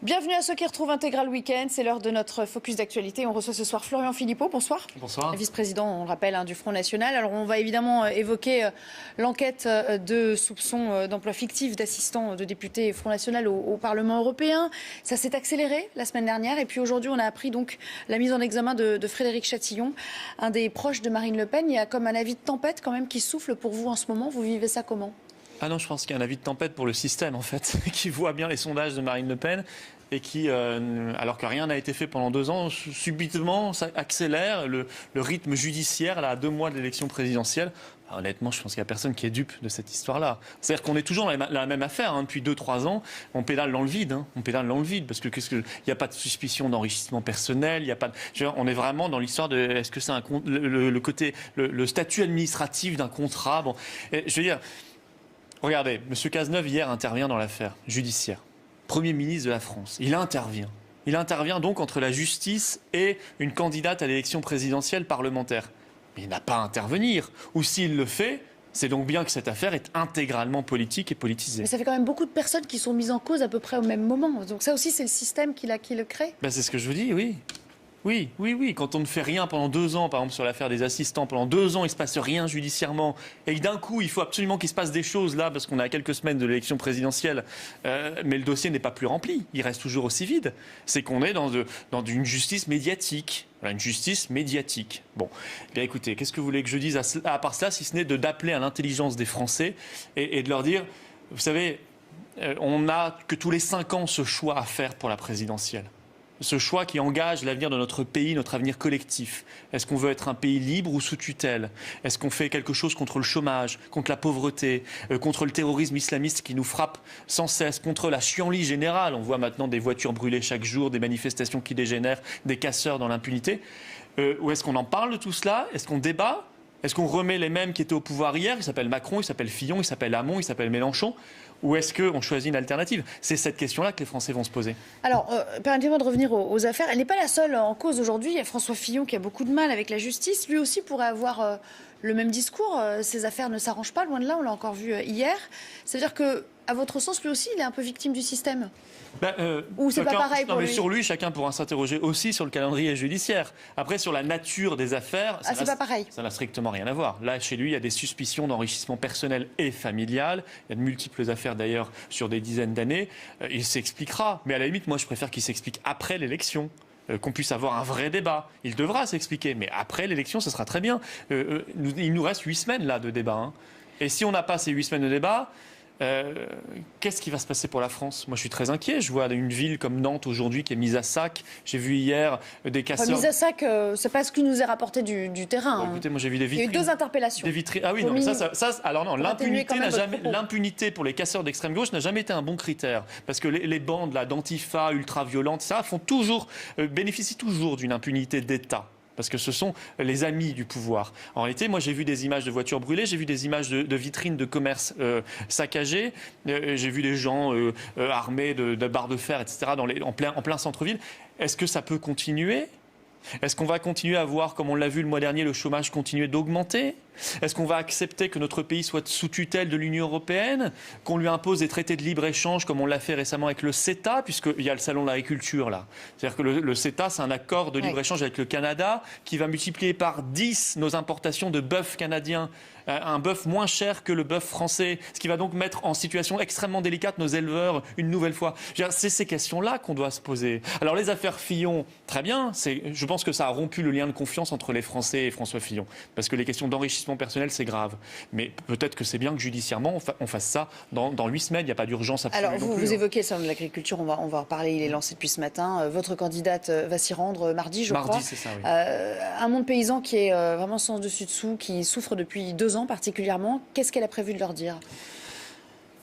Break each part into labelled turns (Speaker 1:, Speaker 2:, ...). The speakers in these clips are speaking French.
Speaker 1: Bienvenue à ceux qui retrouvent Intégral Week-end. C'est l'heure de notre focus d'actualité. On reçoit ce soir Florian Philippot. Bonsoir.
Speaker 2: Bonsoir.
Speaker 1: Vice-président, on le rappelle, du Front National. Alors on va évidemment évoquer l'enquête de soupçons d'emploi fictif d'assistants de députés Front National au Parlement européen. Ça s'est accéléré la semaine dernière. Et puis aujourd'hui, on a appris donc la mise en examen de Frédéric Chatillon, un des proches de Marine Le Pen. Il y a comme un avis de tempête quand même qui souffle pour vous en ce moment. Vous vivez ça comment ?
Speaker 2: Ah non, je pense qu'il y a un avis de tempête pour le système, en fait, qui voit bien les sondages de Marine Le Pen et qui, alors que rien n'a été fait pendant 2 ans, subitement ça accélère le rythme judiciaire là, à 2 mois de l'élection présidentielle. Alors, honnêtement, je pense qu'il n'y a personne qui est dupe de cette histoire-là. C'est-à-dire qu'on est toujours dans la même affaire. Depuis 2-3 ans, on pédale dans le vide. On pédale dans le vide parce que il n'y a pas de suspicion d'enrichissement personnel. Il y a pas. On est vraiment dans l'histoire de. Est-ce que c'est le côté le statut administratif d'un contrat. Bon, et, je veux dire. Regardez, M. Cazeneuve, hier, intervient dans l'affaire judiciaire. Premier ministre de la France. Il intervient. Il intervient donc entre la justice et une candidate à l'élection présidentielle parlementaire. Mais il n'a pas à intervenir. Ou s'il le fait, c'est donc bien que cette affaire est intégralement politique et politisée.
Speaker 1: Mais ça fait quand même beaucoup de personnes qui sont mises en cause à peu près au même moment. Donc ça aussi, c'est le système qui le crée.
Speaker 2: C'est ce que je vous dis, oui. Oui. Quand on ne fait rien pendant 2 ans, par exemple sur l'affaire des assistants, pendant 2 ans il ne se passe rien judiciairement, et que d'un coup il faut absolument qu'il se passe des choses là, parce qu'on est à quelques semaines de l'élection présidentielle, mais le dossier n'est pas plus rempli, il reste toujours aussi vide. C'est qu'on est dans une justice médiatique. Voilà, une justice médiatique. Bon, eh bien écoutez, qu'est-ce que vous voulez que je dise à part ça, si ce n'est d'appeler à l'intelligence des Français et de leur dire, vous savez, on n'a que tous les 5 ans ce choix à faire pour la présidentielle. Ce choix qui engage l'avenir de notre pays, notre avenir collectif. Est-ce qu'on veut être un pays libre ou sous tutelle ? Est-ce qu'on fait quelque chose contre le chômage, contre la pauvreté, contre le terrorisme islamiste qui nous frappe sans cesse, contre la chienlit générale ? On voit maintenant des voitures brûlées chaque jour, des manifestations qui dégénèrent, des casseurs dans l'impunité. Ou est-ce qu'on en parle de tout cela ? Est-ce qu'on débat ? Est-ce qu'on remet les mêmes qui étaient au pouvoir hier ? Il s'appelle Macron, il s'appelle Fillon, il s'appelle Hamon, il s'appelle Mélenchon. Ou est-ce qu'on choisit une alternative ? C'est cette question-là que les Français vont se poser.
Speaker 1: Alors, permettez-moi de revenir aux affaires. Elle n'est pas la seule en cause aujourd'hui. Il y a François Fillon qui a beaucoup de mal avec la justice. Lui aussi pourrait avoir le même discours. Ces affaires ne s'arrangent pas, loin de là. On l'a encore vu hier. C'est-à-dire qu'à votre sens, lui aussi, il est un peu victime du système ? Ou c'est pas pareil pour lui ?
Speaker 2: Sur lui, chacun pourra s'interroger aussi sur le calendrier judiciaire. Après, sur la nature des affaires,
Speaker 1: c'est pas pareil.
Speaker 2: Ça n'a strictement rien à voir. Là, chez lui, il y a des suspicions d'enrichissement personnel et familial. Il y a de multiples affaires d'ailleurs sur des dizaines d'années. Il s'expliquera. Mais à la limite, moi, je préfère qu'il s'explique après l'élection. Qu'on puisse avoir un vrai débat. Il devra s'expliquer. Mais après l'élection, ce sera très bien. Il nous reste 8 semaines là de débat. Et si on n'a pas ces 8 semaines de débat... qu'est-ce qui va se passer pour la France ? Moi, je suis très inquiet. Je vois une ville comme Nantes aujourd'hui qui est mise à sac. J'ai vu hier des casseurs.
Speaker 1: Mise à sac, c'est pas ce qui nous est rapporté du terrain.
Speaker 2: Écoutez, moi j'ai vu des vitrines.
Speaker 1: Il y a eu 2 interpellations.
Speaker 2: Des vitrines. Ah oui, non, alors non, l'impunité pour les casseurs d'extrême gauche n'a jamais été un bon critère, parce que les bandes là d'antifa, ultra-violentes, ça bénéficient toujours d'une impunité d'État. Parce que ce sont les amis du pouvoir. En réalité, moi, j'ai vu des images de voitures brûlées, j'ai vu des images de vitrines de commerce saccagées, j'ai vu des gens armés de barres de fer, etc., en plein centre-ville. Est-ce que ça peut continuer ? Est-ce qu'on va continuer à voir, comme on l'a vu le mois dernier, le chômage continuer d'augmenter ? Est-ce qu'on va accepter que notre pays soit sous tutelle de l'Union européenne, qu'on lui impose des traités de libre-échange comme on l'a fait récemment avec le CETA, puisqu'il y a le salon de l'agriculture là. C'est-à-dire que le CETA, c'est un accord de libre-échange avec le Canada qui va multiplier par 10 nos importations de bœuf canadien, un bœuf moins cher que le bœuf français, ce qui va donc mettre en situation extrêmement délicate nos éleveurs une nouvelle fois. C'est ces questions-là qu'on doit se poser. Alors les affaires Fillon, très bien, je pense que ça a rompu le lien de confiance entre les Français et François Fillon, parce que les questions d'enrichissement personnel, c'est grave. Mais peut-être que c'est bien que judiciairement, on fasse ça dans 8 semaines. Il n'y a pas d'urgence absolue.
Speaker 1: Alors, vous évoquez le salon de l'agriculture, on va en reparler, il est lancé depuis ce matin. Votre candidate va s'y rendre mardi, je crois.
Speaker 2: Mardi, c'est ça, oui.
Speaker 1: Un monde paysan qui est vraiment sans dessus-dessous, qui souffre depuis 2 ans particulièrement. Qu'est-ce qu'elle a prévu de leur dire ?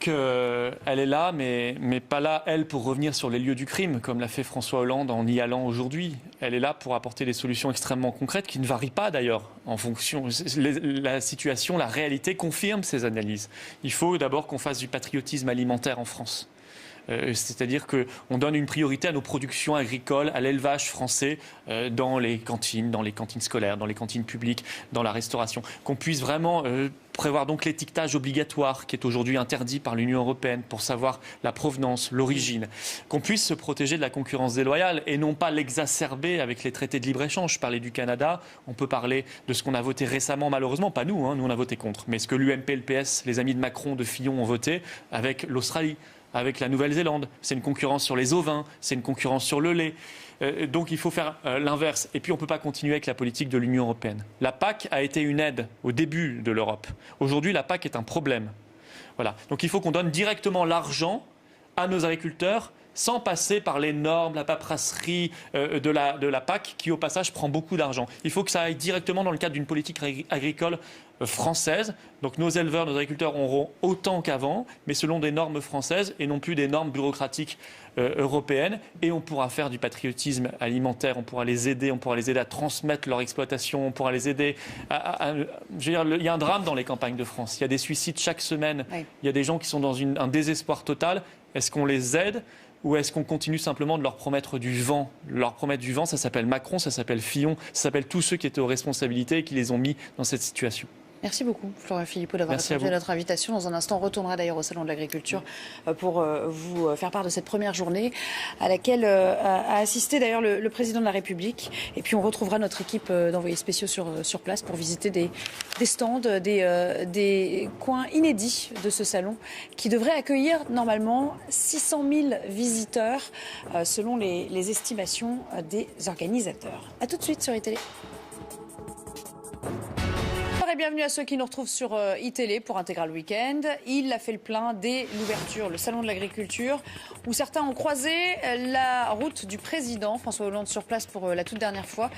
Speaker 2: Qu'elle est là, mais pas là, elle, pour revenir sur les lieux du crime, comme l'a fait François Hollande en y allant aujourd'hui. Elle est là pour apporter des solutions extrêmement concrètes, qui ne varient pas d'ailleurs, en fonction... La situation, la réalité confirme ces analyses. Il faut d'abord qu'on fasse du patriotisme alimentaire en France. C'est-à-dire qu'on donne une priorité à nos productions agricoles, à l'élevage français dans les cantines scolaires, dans les cantines publiques, dans la restauration. Qu'on puisse vraiment prévoir donc l'étiquetage obligatoire qui est aujourd'hui interdit par l'Union européenne pour savoir la provenance, l'origine. Qu'on puisse se protéger de la concurrence déloyale et non pas l'exacerber avec les traités de libre-échange. Je parlais du Canada, on peut parler de ce qu'on a voté récemment, malheureusement, pas nous, nous on a voté contre, mais ce que l'UMP, le PS, les amis de Macron, de Fillon ont voté avec l'Australie, avec la Nouvelle-Zélande. C'est une concurrence sur les ovins, c'est une concurrence sur le lait. Donc il faut faire l'inverse. Et puis on ne peut pas continuer avec la politique de l'Union européenne. La PAC a été une aide au début de l'Europe. Aujourd'hui, la PAC est un problème. Voilà. Donc il faut qu'on donne directement l'argent à nos agriculteurs sans passer par les normes, la paperasserie de la PAC qui, au passage, prend beaucoup d'argent. Il faut que ça aille directement dans le cadre d'une politique agricole française. Donc nos éleveurs, nos agriculteurs auront autant qu'avant, mais selon des normes françaises et non plus des normes bureaucratiques européennes. Et on pourra faire du patriotisme alimentaire, on pourra les aider à transmettre leur exploitation, on pourra les aider je veux dire, il y a un drame dans les campagnes de France. Il y a des suicides chaque semaine. Oui. Il y a des gens qui sont dans un désespoir total. Est-ce qu'on les aide ? Ou est-ce qu'on continue simplement de leur promettre du vent ? Leur promettre du vent, ça s'appelle Macron, ça s'appelle Fillon, ça s'appelle tous ceux qui étaient aux responsabilités et qui les ont mis dans cette situation.
Speaker 1: Merci beaucoup, Florian Philippot, d'avoir répondu à notre invitation. Dans un instant, on retournera d'ailleurs au Salon de l'Agriculture pour vous faire part de cette première journée à laquelle a assisté d'ailleurs le Président de la République. Et puis, on retrouvera notre équipe d'envoyés spéciaux sur place pour visiter des stands, des coins inédits de ce salon qui devrait accueillir normalement 600 000 visiteurs selon les estimations des organisateurs. A tout de suite sur iTélé. Et bienvenue à ceux qui nous retrouvent sur iTélé pour Intégral Week-end. Il a fait le plein dès l'ouverture, le Salon de l'Agriculture, où certains ont croisé la route du président François Hollande sur place pour la toute dernière fois,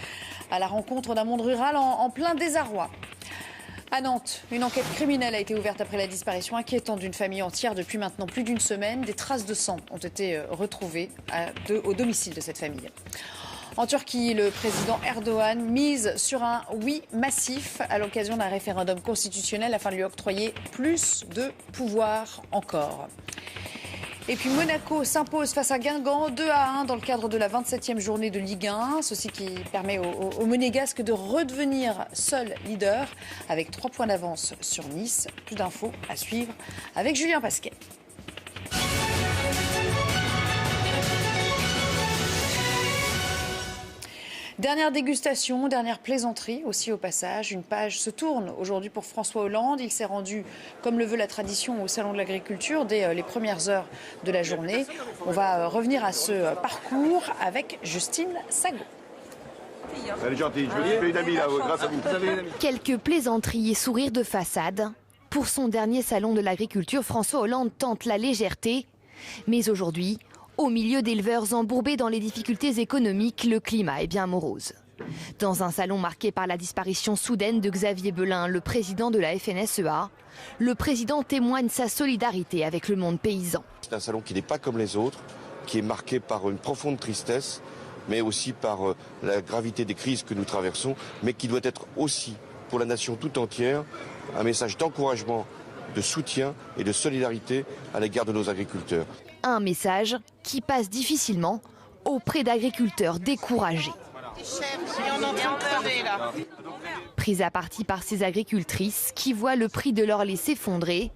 Speaker 1: à la rencontre d'un monde rural en plein désarroi. À Nantes, une enquête criminelle a été ouverte après la disparition inquiétante d'une famille entière depuis maintenant plus d'une semaine. Des traces de sang ont été retrouvées au domicile de cette famille. En Turquie, le président Erdogan mise sur un oui massif à l'occasion d'un référendum constitutionnel afin de lui octroyer plus de pouvoir encore. Et puis Monaco s'impose face à Guingamp 2-1 dans le cadre de la 27e journée de Ligue 1. Ceci qui permet aux Monégasques de redevenir seul leader avec 3 points d'avance sur Nice. Plus d'infos à suivre avec Julien Pasquet. Dernière dégustation, dernière plaisanterie aussi au passage. Une page se tourne aujourd'hui pour François Hollande. Il s'est rendu, comme le veut la tradition, au Salon de l'Agriculture dès les premières heures de la journée. On va revenir à ce parcours avec Justine Sago.
Speaker 3: Elle est gentille, je me dis, une amie là, grâce à vous.
Speaker 4: Quelques plaisanteries et sourires de façade. Pour son dernier Salon de l'Agriculture, François Hollande tente la légèreté. Mais aujourd'hui, au milieu d'éleveurs embourbés dans les difficultés économiques, le climat est bien morose. Dans un salon marqué par la disparition soudaine de Xavier Belin, le président de la FNSEA, le président témoigne sa solidarité avec le monde paysan.
Speaker 3: C'est un salon qui n'est pas comme les autres, qui est marqué par une profonde tristesse, mais aussi par la gravité des crises que nous traversons, mais qui doit être aussi, pour la nation tout entière, un message d'encouragement, de soutien et de solidarité à l'égard de nos agriculteurs.
Speaker 4: Un message qui passe difficilement auprès d'agriculteurs découragés. Prise à partie par ces agricultrices qui voient le prix de leur lait s'effondrer,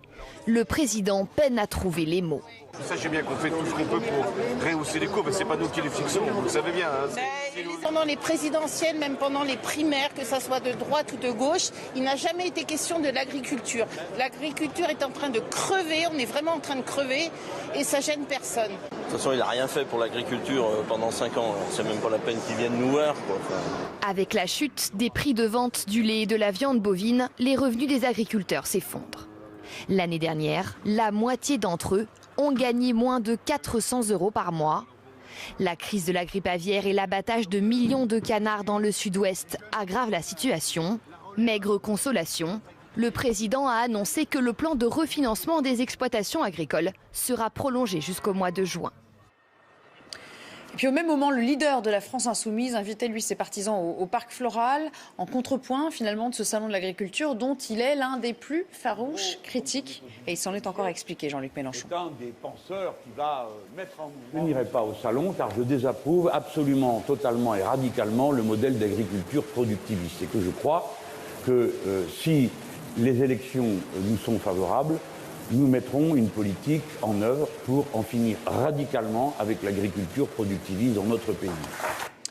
Speaker 4: le président peine à trouver les mots.
Speaker 3: Sachez bien qu'on fait tout ce qu'on peut pour rehausser les cours, mais ce n'est pas nous qui les fixons, vous le savez bien.
Speaker 5: Pendant les présidentielles, même pendant les primaires, que ce soit de droite ou de gauche, il n'a jamais été question de l'agriculture. L'agriculture est en train de crever, on est vraiment en train de crever et ça gêne personne.
Speaker 6: De toute façon, il n'a rien fait pour l'agriculture pendant 5 ans, c'est même pas la peine qu'il vienne nous voir, quoi.
Speaker 4: Avec la chute des prix de vente du lait et de la viande bovine, les revenus des agriculteurs s'effondrent. L'année dernière, la moitié d'entre eux ont gagné moins de 400 € par mois. La crise de la grippe aviaire et l'abattage de millions de canards dans le sud-ouest aggravent la situation. Maigre consolation, le président a annoncé que le plan de refinancement des exploitations agricoles sera prolongé jusqu'au mois de juin.
Speaker 1: Et puis au même moment, le leader de la France Insoumise invitait lui ses partisans au Parc Floral, en contrepoint finalement de ce salon de l'agriculture dont il est l'un des plus farouches critiques. Et il s'en est encore expliqué, Jean-Luc Mélenchon.
Speaker 7: C'est un des penseurs qui va mettre en mouvement. Je n'irai pas au salon car je désapprouve absolument, totalement et radicalement le modèle d'agriculture productiviste. Et que je crois que si les élections nous sont favorables, nous mettrons une politique en œuvre pour en finir radicalement avec l'agriculture productiviste dans notre pays.